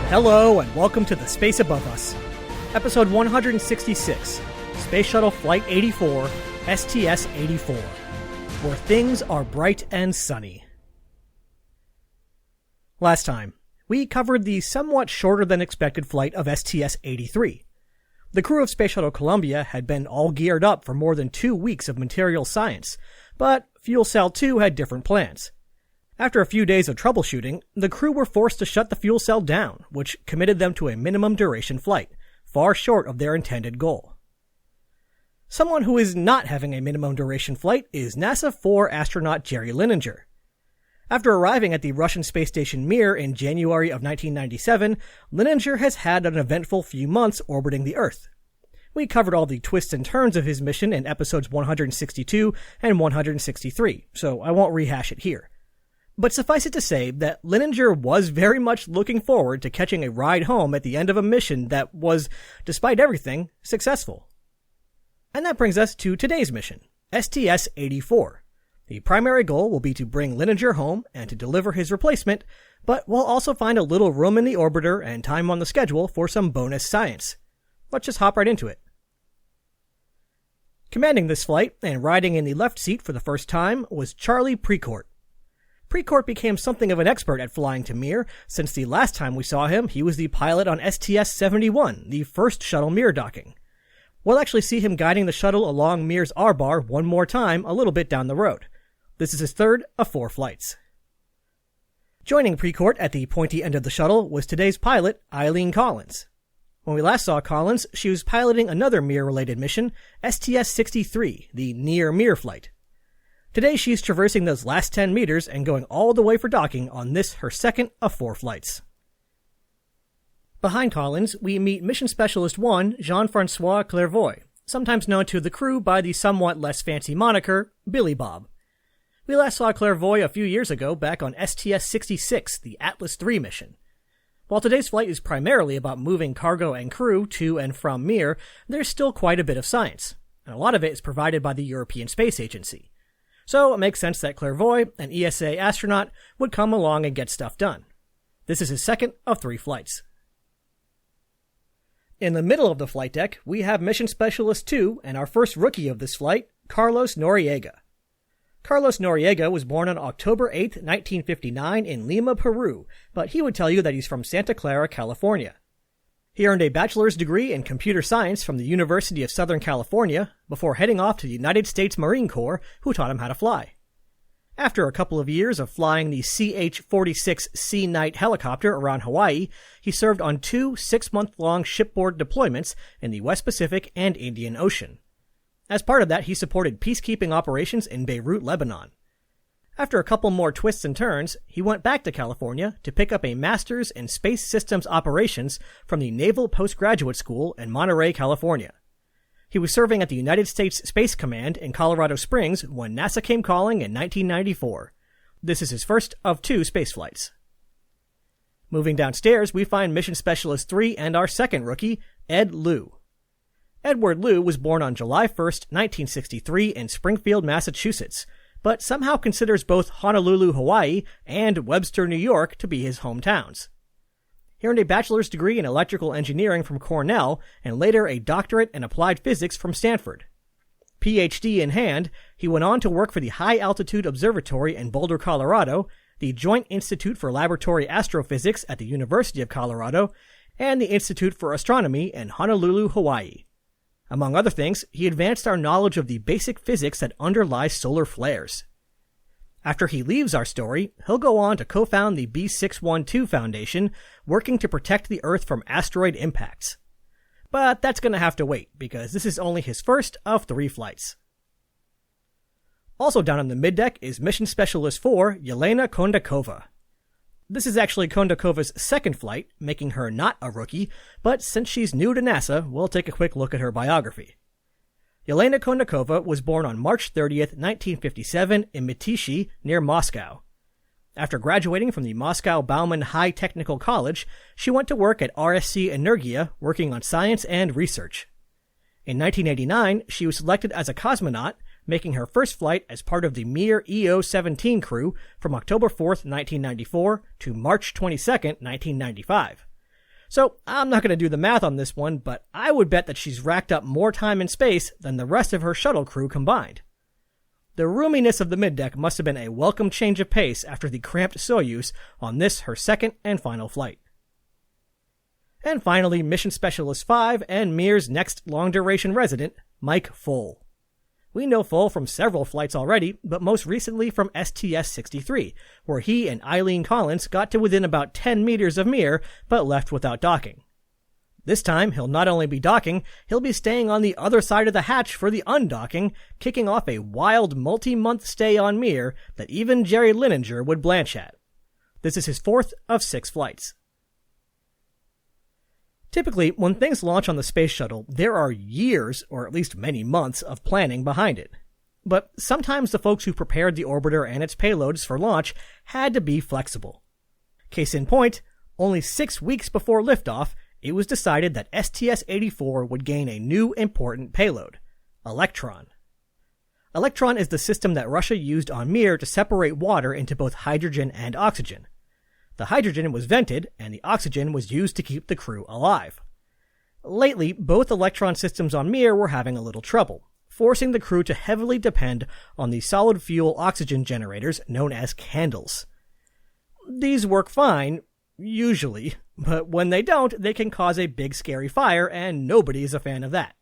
Hello and welcome to The Space Above Us, episode 166, Space Shuttle Flight 84, STS-84, where things are bright and sunny. Last time, we covered the somewhat shorter than expected flight of STS-83. The crew of Space Shuttle Columbia had been all geared up for more than 2 weeks of material science, but Fuel Cell 2 had different plans. After a few days of troubleshooting, the crew were forced to shut the fuel cell down, which committed them to a minimum duration flight, far short of their intended goal. Someone who is not having a minimum duration flight is NASA 4 astronaut Jerry Linenger. After arriving at the Russian space station Mir in January of 1997, Linenger has had an eventful few months orbiting the Earth. We covered all the twists and turns of his mission in episodes 162 and 163, so I won't rehash it here. But suffice it to say that Linenger was very much looking forward to catching a ride home at the end of a mission that was, despite everything, successful. And that brings us to today's mission, STS-84. The primary goal will be to bring Linenger home and to deliver his replacement, but we'll also find a little room in the orbiter and time on the schedule for some bonus science. Let's just hop right into it. Commanding this flight and riding in the left seat for the first time was Charlie Precourt. Precourt became something of an expert at flying to Mir, since the last time we saw him, he was the pilot on STS-71, the first shuttle Mir docking. We'll actually see him guiding the shuttle along Mir's R-bar one more time a little bit down the road. This is his third of 4 flights. Joining Precourt at the pointy end of the shuttle was today's pilot, Eileen Collins. When we last saw Collins, she was piloting another Mir-related mission, STS-63, the near-Mir flight. Today she's traversing those last 10 meters and going all the way for docking on this, her second of 4 flights. Behind Collins, we meet Mission Specialist 1, Jean-Francois Clairvoy, sometimes known to the crew by the somewhat less fancy moniker, Billy Bob. We last saw Clairvoy a few years ago back on STS-66, the Atlas III mission. While today's flight is primarily about moving cargo and crew to and from Mir, there's still quite a bit of science, and a lot of it is provided by the European Space Agency. So it makes sense that Clairvoy, an ESA astronaut, would come along and get stuff done. This is his second of 3 flights. In the middle of the flight deck, we have Mission Specialist 2 and our first rookie of this flight, Carlos Noriega. Carlos Noriega was born on October 8, 1959 in Lima, Peru, but he would tell you that he's from Santa Clara, California. He earned a bachelor's degree in computer science from the University of Southern California before heading off to the United States Marine Corps, who taught him how to fly. After a couple of years of flying the CH-46 Sea Knight helicopter around Hawaii, he served on 2 6-month-long shipboard deployments in the West Pacific and Indian Ocean. As part of that, he supported peacekeeping operations in Beirut, Lebanon. After a couple more twists and turns, he went back to California to pick up a master's in space systems operations from the Naval Postgraduate School in Monterey, California. He was serving at the United States Space Command in Colorado Springs when NASA came calling in 1994. This is his first of 2 spaceflights. Moving downstairs, we find Mission Specialist 3 and our second rookie, Ed Liu. Edward Liu was born on July 1, 1963 in Springfield, Massachusetts, but somehow considers both Honolulu, Hawaii, and Webster, New York to be his hometowns. He earned a bachelor's degree in electrical engineering from Cornell, and later a doctorate in applied physics from Stanford. PhD in hand, he went on to work for the High Altitude Observatory in Boulder, Colorado, the Joint Institute for Laboratory Astrophysics at the University of Colorado, and the Institute for Astronomy in Honolulu, Hawaii. Among other things, he advanced our knowledge of the basic physics that underlies solar flares. After he leaves our story, he'll go on to co-found the B612 Foundation, working to protect the Earth from asteroid impacts. But that's going to have to wait, because this is only his first of 3 flights. Also down on the middeck is Mission Specialist 4, Elena Konikova. This is actually Konikova's second flight, making her not a rookie, but since she's new to NASA, we'll take a quick look at her biography. Elena Konikova was born on March 30th, 1957 in Mytishi, near Moscow. After graduating from the Moscow Bauman High Technical College, she went to work at RSC Energia, working on science and research. In 1989, she was selected as a cosmonaut, making her first flight as part of the Mir EO-17 crew from October 4th, 1994 to March 22nd, 1995. So I'm not going to do the math on this one, but I would bet that she's racked up more time in space than the rest of her shuttle crew combined. The roominess of the middeck must have been a welcome change of pace after the cramped Soyuz on this, her second and final flight. And finally, Mission Specialist 5 and Mir's next long-duration resident, Mike Foale. We know Foale from several flights already, but most recently from STS-84, where he and Eileen Collins got to within about 10 meters of Mir, but left without docking. This time, he'll not only be docking, he'll be staying on the other side of the hatch for the undocking, kicking off a wild multi-month stay on Mir that even Jerry Linenger would blanch at. This is his 4th of 6 flights. Typically, when things launch on the space shuttle, there are years, or at least many months, of planning behind it. But sometimes the folks who prepared the orbiter and its payloads for launch had to be flexible. Case in point, only 6 weeks before liftoff, it was decided that STS-84 would gain a new important payload, Elektron. Elektron is the system that Russia used on Mir to separate water into both hydrogen and oxygen. The hydrogen was vented, and the oxygen was used to keep the crew alive. Lately, both Elektron systems on Mir were having a little trouble, forcing the crew to heavily depend on the solid fuel oxygen generators known as candles. These work fine, usually, but when they don't, they can cause a big scary fire, and nobody is a fan of that.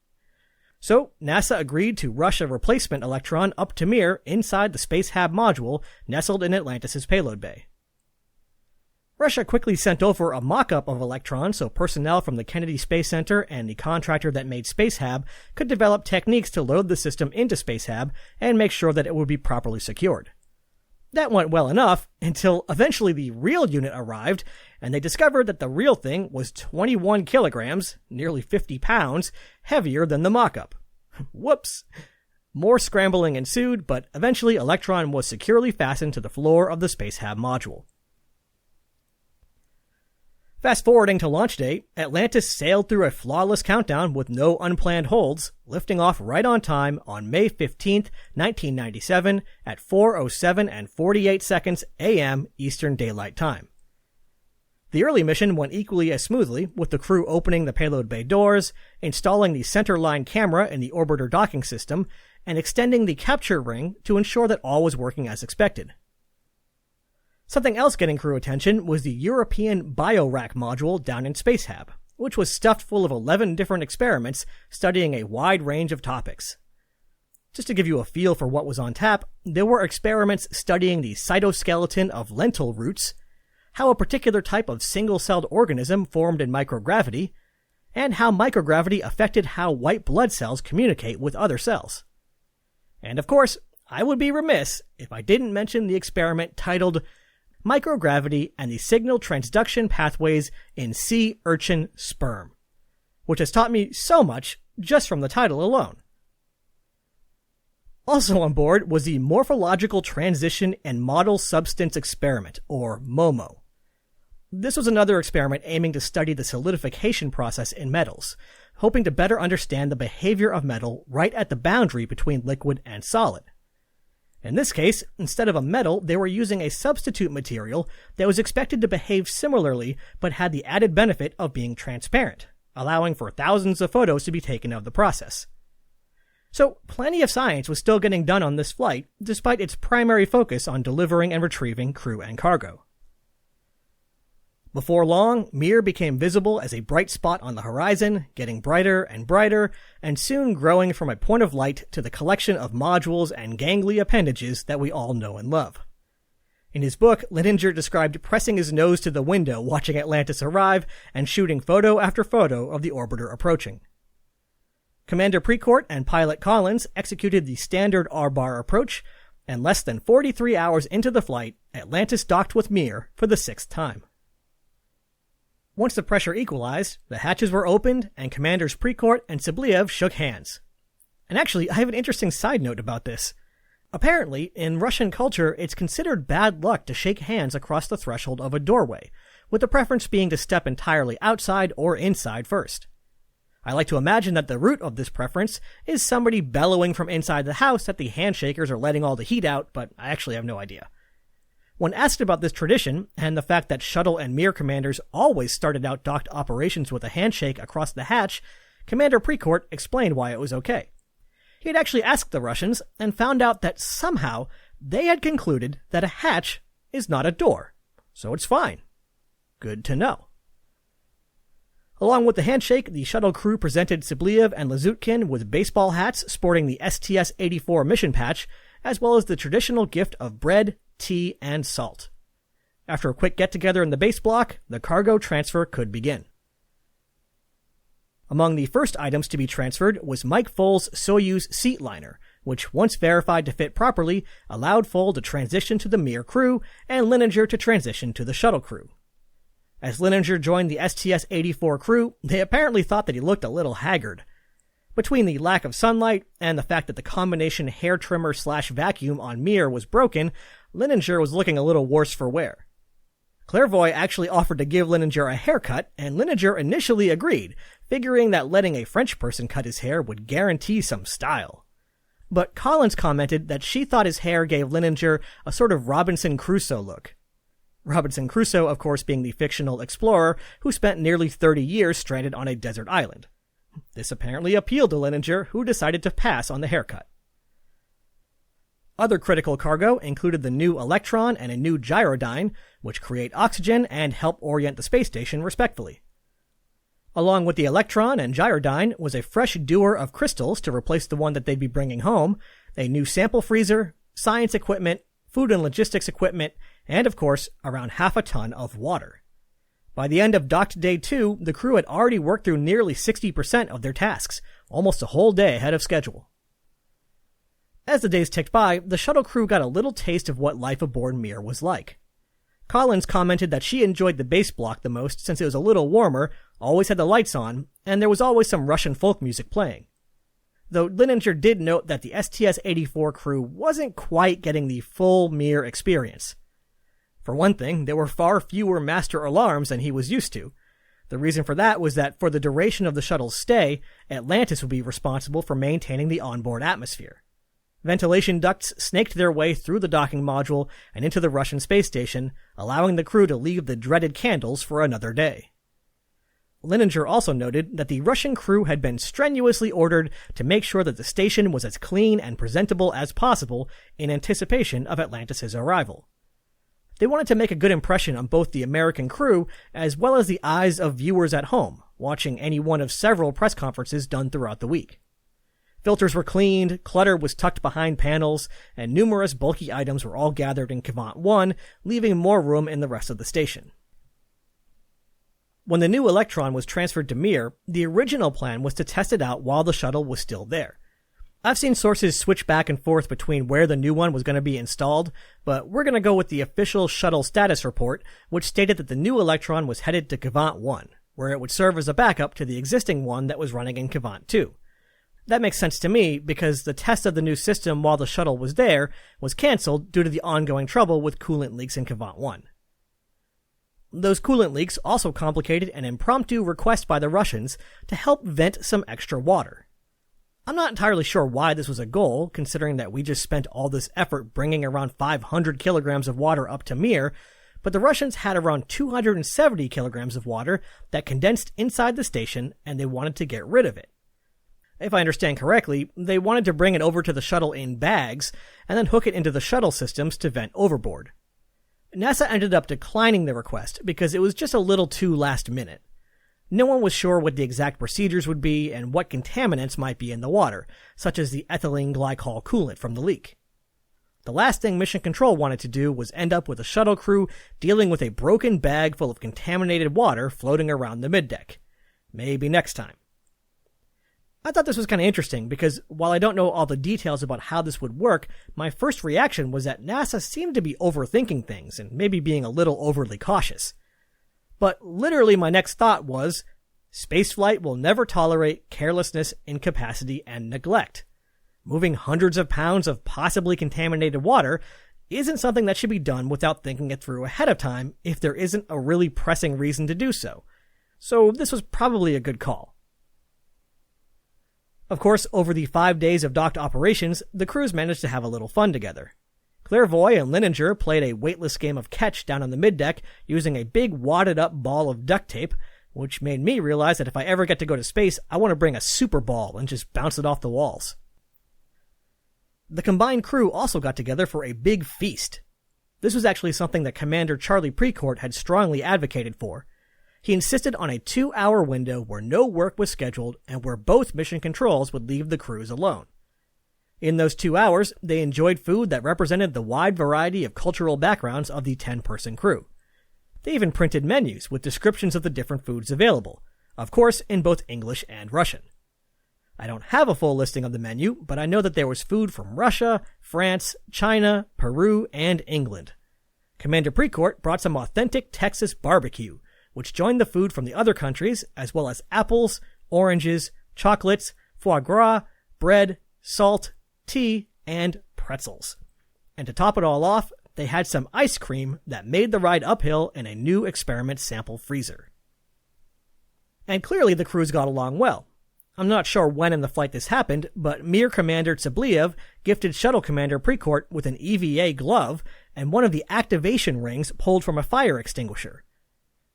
So, NASA agreed to rush a replacement Elektron up to Mir inside the Space Hab module nestled in Atlantis' payload bay. Russia quickly sent over a mock-up of Elektron so personnel from the Kennedy Space Center and the contractor that made Space Hab could develop techniques to load the system into Space Hab and make sure that it would be properly secured. That went well enough until eventually the real unit arrived and they discovered that the real thing was 21 kilograms, nearly 50 pounds, heavier than the mock-up. Whoops! More scrambling ensued, but eventually Elektron was securely fastened to the floor of the Space Hab module. Fast forwarding to launch day, Atlantis sailed through a flawless countdown with no unplanned holds, lifting off right on time on May 15, 1997 at 4:07 and 48 seconds a.m. Eastern Daylight Time. The early mission went equally as smoothly, with the crew opening the payload bay doors, installing the centerline camera in the orbiter docking system, and extending the capture ring to ensure that all was working as expected. Something else getting crew attention was the European BioRack module down in Space Hab, which was stuffed full of 11 different experiments studying a wide range of topics. Just to give you a feel for what was on tap, there were experiments studying the cytoskeleton of lentil roots, how a particular type of single-celled organism formed in microgravity, and how microgravity affected how white blood cells communicate with other cells. And of course, I would be remiss if I didn't mention the experiment titled Microgravity and the Signal Transduction Pathways in Sea Urchin Sperm, which has taught me so much just from the title alone. Also on board was the Morphological Transition and Model Substance Experiment, or MOMO. This was another experiment aiming to study the solidification process in metals, hoping to better understand the behavior of metal right at the boundary between liquid and solid. In this case, instead of a metal, they were using a substitute material that was expected to behave similarly but had the added benefit of being transparent, allowing for thousands of photos to be taken of the process. So, plenty of science was still getting done on this flight, despite its primary focus on delivering and retrieving crew and cargo. Before long, Mir became visible as a bright spot on the horizon, getting brighter, and soon growing from a point of light to the collection of modules and gangly appendages that we all know and love. In his book, Linenger described pressing his nose to the window watching Atlantis arrive and shooting photo after photo of the orbiter approaching. Commander Precourt and pilot Collins executed the standard R-bar approach, and less than 43 hours into the flight, Atlantis docked with Mir for the 6th time. Once the pressure equalized, the hatches were opened, and Commanders Precourt and Sibliev shook hands. And actually, I have an interesting side note about this. Apparently, in Russian culture, it's considered bad luck to shake hands across the threshold of a doorway, with the preference being to step entirely outside or inside first. I like to imagine that the root of this preference is somebody bellowing from inside the house that the handshakers are letting all the heat out, but I actually have no idea. When asked about this tradition and the fact that shuttle and Mir commanders always started out docked operations with a handshake across the hatch, Commander Precourt explained why it was okay. He had actually asked the Russians and found out that somehow they had concluded that a hatch is not a door, so it's fine. Good to know. Along with the handshake, the shuttle crew presented Sibliev and Lazutkin with baseball hats sporting the STS-84 mission patch, as well as the traditional gift of bread, tea, and salt. After a quick get-together in the base block, the cargo transfer could begin. Among the first items to be transferred was Mike Foale's Soyuz seat liner, which, once verified to fit properly, allowed Foale to transition to the Mir crew and Linenger to transition to the shuttle crew. As Linenger joined the STS-84 crew, they apparently thought that he looked a little haggard. Between the lack of sunlight and the fact that the combination hair trimmer/vacuum on Mir was broken, Linenger was looking a little worse for wear. Clairvoy actually offered to give Linenger a haircut, and Linenger initially agreed, figuring that letting a French person cut his hair would guarantee some style. But Collins commented that she thought his hair gave Linenger a sort of Robinson Crusoe look. Robinson Crusoe, of course, being the fictional explorer who spent nearly 30 years stranded on a desert island. This apparently appealed to Linenger, who decided to pass on the haircut. Other critical cargo included the new Elektron and a new gyrodyne, which create oxygen and help orient the space station respectfully. Along with the Elektron and gyrodyne was a fresh dewar of crystals to replace the one that they'd be bringing home, a new sample freezer, science equipment, food and logistics equipment, and of course, around half a ton of water. By the end of docked day 2, the crew had already worked through nearly 60% of their tasks, almost a whole day ahead of schedule. As the days ticked by, the shuttle crew got a little taste of what life aboard Mir was like. Collins commented that she enjoyed the base block the most since it was a little warmer, always had the lights on, and there was always some Russian folk music playing. Though Linenger did note that the STS-84 crew wasn't quite getting the full Mir experience. For one thing, there were far fewer master alarms than he was used to. The reason for that was that for the duration of the shuttle's stay, Atlantis would be responsible for maintaining the onboard atmosphere. Ventilation ducts snaked their way through the docking module and into the Russian space station, allowing the crew to leave the dreaded candles for another day. Linenger also noted that the Russian crew had been strenuously ordered to make sure that the station was as clean and presentable as possible in anticipation of Atlantis' arrival. They wanted to make a good impression on both the American crew as well as the eyes of viewers at home, watching any one of several press conferences done throughout the week. Filters were cleaned, clutter was tucked behind panels, and numerous bulky items were all gathered in Cavant 1, leaving more room in the rest of the station. When the new Elektron was transferred to Mir, the original plan was to test it out while the shuttle was still there. I've seen sources switch back and forth between where the new one was going to be installed, but we're going to go with the official shuttle status report, which stated that the new Elektron was headed to Cavant 1, where it would serve as a backup to the existing one that was running in Cavant 2. That makes sense to me because the test of the new system while the shuttle was there was cancelled due to the ongoing trouble with coolant leaks in Cavant 1. Those coolant leaks also complicated an impromptu request by the Russians to help vent some extra water. I'm not entirely sure why this was a goal, considering that we just spent all this effort bringing around 500 kilograms of water up to Mir, but the Russians had around 270 kilograms of water that condensed inside the station, and they wanted to get rid of it. If I understand correctly, they wanted to bring it over to the shuttle in bags, and then hook it into the shuttle systems to vent overboard. NASA ended up declining the request because it was just a little too last minute. No one was sure what the exact procedures would be and what contaminants might be in the water, such as the ethylene glycol coolant from the leak. The last thing Mission Control wanted to do was end up with a shuttle crew dealing with a broken bag full of contaminated water floating around the middeck. Maybe next time. I thought this was kind of interesting because while I don't know all the details about how this would work, my first reaction was that NASA seemed to be overthinking things and maybe being a little overly cautious. But literally my next thought was, spaceflight will never tolerate carelessness, incapacity, and neglect. Moving hundreds of pounds of possibly contaminated water isn't something that should be done without thinking it through ahead of time if there isn't a really pressing reason to do so. So this was probably a good call. Of course, over the 5 days of docked operations, the crews managed to have a little fun together. Clairvoy and Linenger played a weightless game of catch down on the middeck using a big wadded-up ball of duct tape, which made me realize that if I ever get to go to space, I want to bring a super ball and just bounce it off the walls. The combined crew also got together for a big feast. This was actually something that Commander Charlie Precourt had strongly advocated for. He insisted on a 2-hour window where no work was scheduled and where both mission controls would leave the crews alone. In those 2 hours, they enjoyed food that represented the wide variety of cultural backgrounds of the 10-person crew. They even printed menus with descriptions of the different foods available, of course in both English and Russian. I don't have a full listing of the menu, but I know that there was food from Russia, France, China, Peru, and England. Commander Precourt brought some authentic Texas barbecue, which joined the food from the other countries, as well as apples, oranges, chocolates, foie gras, bread, salt, tea, and pretzels. And to top it all off, they had some ice cream that made the ride uphill in a new experiment sample freezer. And clearly the crews got along well. I'm not sure when in the flight this happened, but Mir Commander Tsabliev gifted Shuttle Commander Precourt with an EVA glove and one of the activation rings pulled from a fire extinguisher.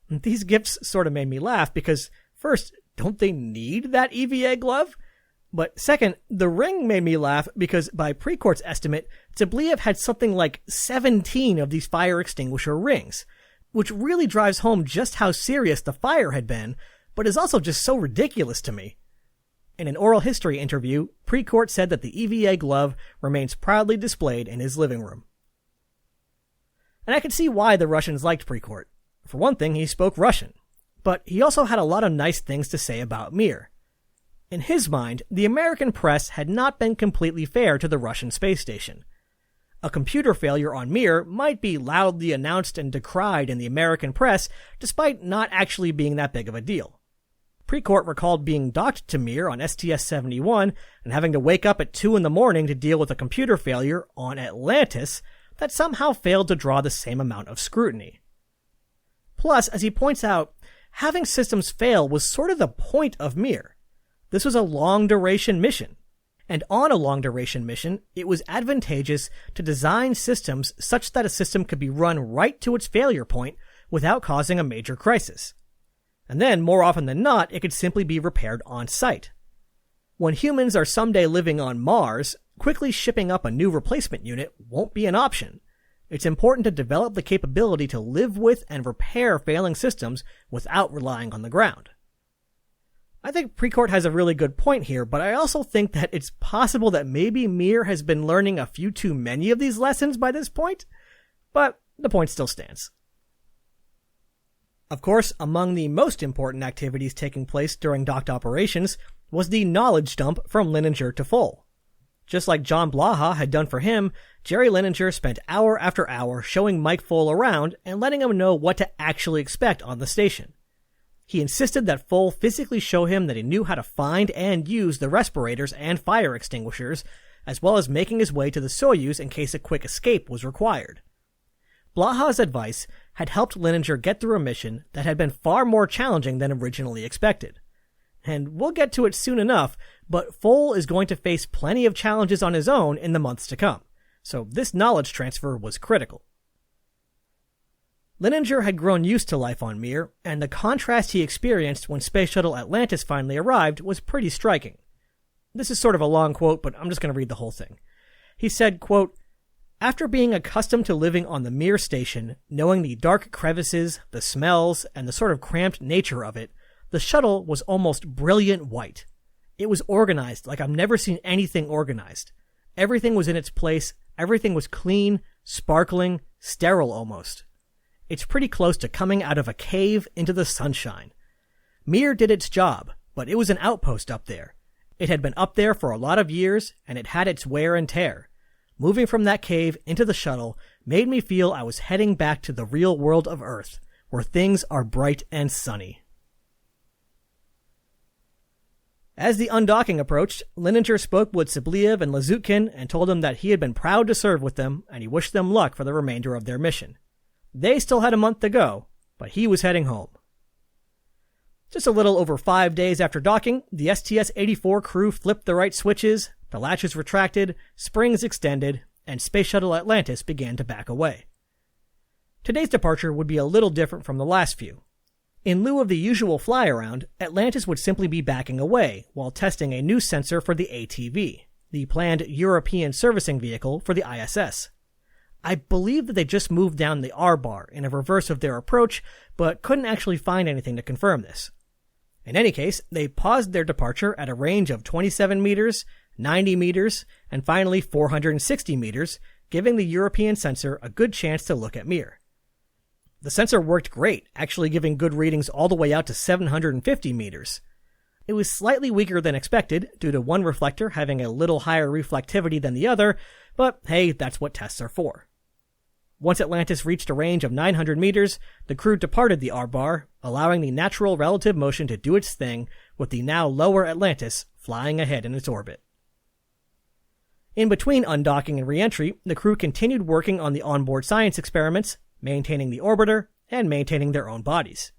These gifts sort of made me laugh because, first, don't they need that EVA glove? But second, the ring made me laugh because by Precourt's estimate, Tsabliev had something like 17 of these fire extinguisher rings, which really drives home just how serious the fire had been, but is also just so ridiculous to me. In an oral history interview, Precourt said that the EVA glove remains proudly displayed in his living room. And I could see why the Russians liked Precourt. For one thing, he spoke Russian, but he also had a lot of nice things to say about Mir. In his mind, the American press had not been completely fair to the Russian space station. A computer failure on Mir might be loudly announced and decried in the American press, despite not actually being that big of a deal. Precourt recalled being docked to Mir on STS-84 and having to wake up at 2 a.m. to deal with a computer failure on Atlantis that somehow failed to draw the same amount of scrutiny. Plus, as he points out, having systems fail was sort of the point of Mir. This was a long-duration mission, and on a long-duration mission, it was advantageous to design systems such that a system could be run right to its failure point without causing a major crisis. And then, more often than not, it could simply be repaired on site. When humans are someday living on Mars, quickly shipping up a new replacement unit won't be an option. It's important to develop the capability to live with and repair failing systems without relying on the ground. I think Precourt has a really good point here, but I also think that it's possible that maybe Mir has been learning a few too many of these lessons by this point, but the point still stands. Of course, among the most important activities taking place during docked operations was the knowledge dump from Linenger to Foale. Just like John Blaha had done for him, Jerry Linenger spent hour after hour showing Mike Foale around and letting him know what to actually expect on the station. He insisted that Foale physically show him that he knew how to find and use the respirators and fire extinguishers, as well as making his way to the Soyuz in case a quick escape was required. Blaha's advice had helped Linenger get through a mission that had been far more challenging than originally expected. And we'll get to it soon enough, but Foale is going to face plenty of challenges on his own in the months to come, so this knowledge transfer was critical. Linenger had grown used to life on Mir, and the contrast he experienced when Space Shuttle Atlantis finally arrived was pretty striking. This is sort of a long quote, but I'm just going to read the whole thing. He said, quote, "After being accustomed to living on the Mir station, knowing the dark crevices, the smells, and the sort of cramped nature of it, the shuttle was almost brilliant white. It was organized like I've never seen anything organized. Everything was in its place, everything was clean, sparkling, sterile almost. It's pretty close to coming out of a cave into the sunshine. Mir did its job, but it was an outpost up there. It had been up there for a lot of years, and it had its wear and tear. Moving from that cave into the shuttle made me feel I was heading back to the real world of Earth, where things are bright and sunny." As the undocking approached, Linenger spoke with Tsabliev and Lazutkin and told them that he had been proud to serve with them, and he wished them luck for the remainder of their mission. They still had a month to go, but he was heading home. Just a little over 5 days after docking, the STS-84 crew flipped the right switches, the latches retracted, springs extended, and Space Shuttle Atlantis began to back away. Today's departure would be a little different from the last few. In lieu of the usual fly-around, Atlantis would simply be backing away while testing a new sensor for the ATV, the planned European servicing vehicle for the ISS. I believe that they just moved down the R-bar in a reverse of their approach, but couldn't actually find anything to confirm this. In any case, they paused their departure at a range of 27 meters, 90 meters, and finally 460 meters, giving the European sensor a good chance to look at Mir. The sensor worked great, actually giving good readings all the way out to 750 meters. It was slightly weaker than expected, due to one reflector having a little higher reflectivity than the other, but hey, that's what tests are for. Once Atlantis reached a range of 900 meters, the crew departed the R-bar, allowing the natural relative motion to do its thing, with the now lower Atlantis flying ahead in its orbit. In between undocking and re-entry, the crew continued working on the onboard science experiments, maintaining the orbiter, and maintaining their own bodies.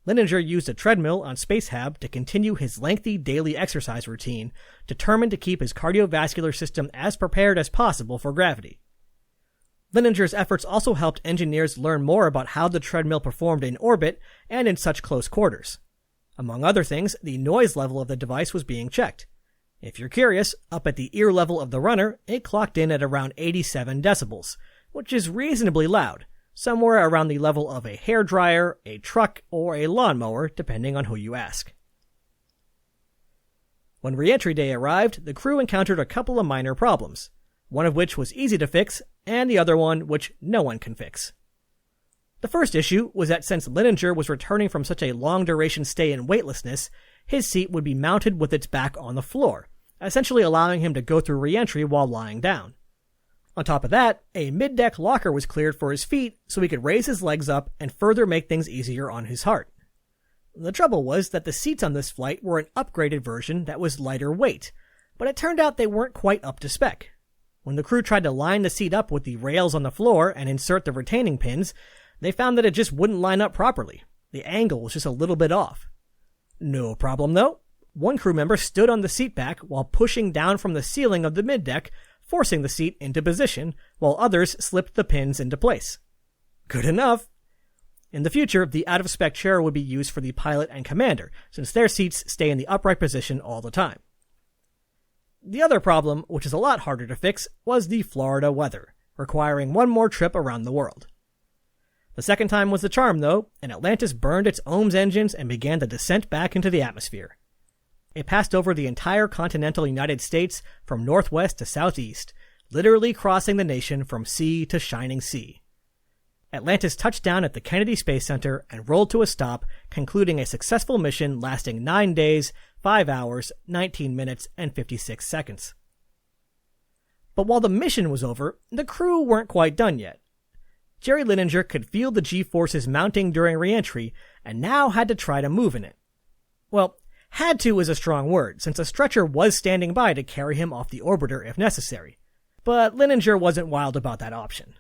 Linenger used a treadmill on Spacehab to continue his lengthy daily exercise routine, determined to keep his cardiovascular system as prepared as possible for gravity. Linenger's efforts also helped engineers learn more about how the treadmill performed in orbit and in such close quarters. Among other things, the noise level of the device was being checked. If you're curious, up at the ear level of the runner, it clocked in at around 87 decibels, which is reasonably loud, somewhere around the level of a hairdryer, a truck, or a lawnmower, depending on who you ask. When re-entry day arrived, the crew encountered a couple of minor problems, one of which was easy to fix, and the other one which no one can fix. The first issue was that since Linenger was returning from such a long-duration stay in weightlessness, his seat would be mounted with its back on the floor, essentially allowing him to go through re-entry while lying down. On top of that, a mid-deck locker was cleared for his feet so he could raise his legs up and further make things easier on his heart. The trouble was that the seats on this flight were an upgraded version that was lighter weight, but it turned out they weren't quite up to spec. When the crew tried to line the seat up with the rails on the floor and insert the retaining pins, they found that it just wouldn't line up properly. The angle was just a little bit off. No problem though. One crew member stood on the seat back while pushing down from the ceiling of the middeck, forcing the seat into position, while others slipped the pins into place. Good enough. In the future, the out-of-spec chair would be used for the pilot and commander, since their seats stay in the upright position all the time. The other problem, which is a lot harder to fix, was the Florida weather, requiring one more trip around the world. The second time was the charm, though, and Atlantis burned its OMS engines and began the descent back into the atmosphere. It passed over the entire continental United States from northwest to southeast, literally crossing the nation from sea to shining sea. Atlantis touched down at the Kennedy Space Center and rolled to a stop, concluding a successful mission lasting 9 days, 5 hours, 19 minutes, and 56 seconds. But while the mission was over, the crew weren't quite done yet. Jerry Linenger could feel the G-forces mounting during re-entry and now had to try to move in it. Well, had to is a strong word, since a stretcher was standing by to carry him off the orbiter if necessary. But Linenger wasn't wild about that option.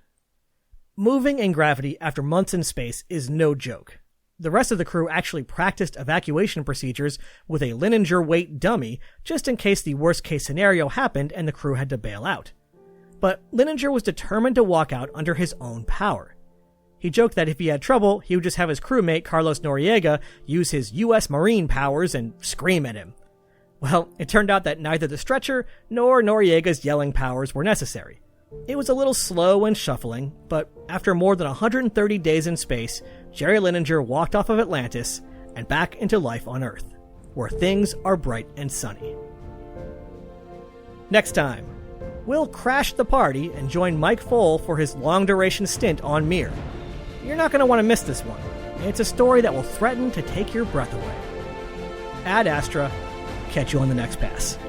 Moving in gravity after months in space is no joke. The rest of the crew actually practiced evacuation procedures with a Linenger weight dummy just in case the worst case scenario happened and the crew had to bail out. But Linenger was determined to walk out under his own power. He joked that if he had trouble, he would just have his crewmate Carlos Noriega use his US Marine powers and scream at him. Well, it turned out that neither the stretcher nor Noriega's yelling powers were necessary. It was a little slow and shuffling, but after more than 130 days in space, Jerry Linenger walked off of Atlantis and back into life on Earth, where things are bright and sunny. Next time, we'll crash the party and join Mike Foale for his long-duration stint on Mir. You're not going to want to miss this one. It's a story that will threaten to take your breath away. Ad Astra, catch you on the next pass.